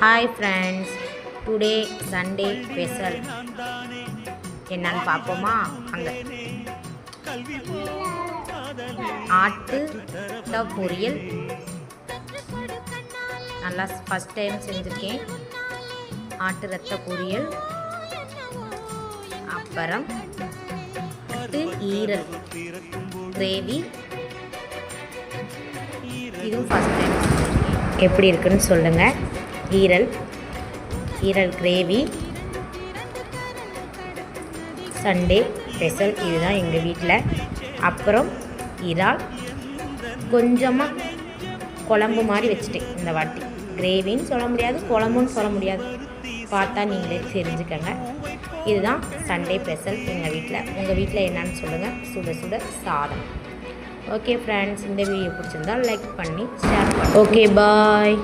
Hi friends, today Sunday special என்னன்னு பார்ப்போமா? அங்கே ஆட்டு பொரியல் நல்லா ஃபஸ்ட் டைம் செஞ்சுருக்கேன். ஆட்டு ரத்த பொரியல், அப்புறம் ஈரல் கிரேவி, இதுவும் ஃபஸ்ட் டைம் செஞ்சுருக்கேன். எப்படி இருக்குன்னு சொல்லுங்கள். ஈரல் கிரேவி சண்டே ஸ்பெஷல், இதுதான் எங்கள் வீட்டில். அப்புறம் இறால் கொஞ்சமாக குழம்பு மாதிரி வச்சுட்டேன். இந்த வாட்டி கிரேவின்னு சொல்ல முடியாது, குழம்புன்னு சொல்ல முடியாது, பார்த்தா நீங்களே தெரிஞ்சுக்கங்க. இதுதான் சண்டே ஸ்பெஷல் எங்கள் வீட்டில். உங்கள் வீட்டில் என்னன்னு சொல்லுங்கள். சுட சுட சாதம். ஓகே ஃப்ரெண்ட்ஸ், இந்த வீடியோ பிடிச்சிருந்தால் லைக் பண்ணி ஷேர் பண்ணி. ஓகே, பாய்.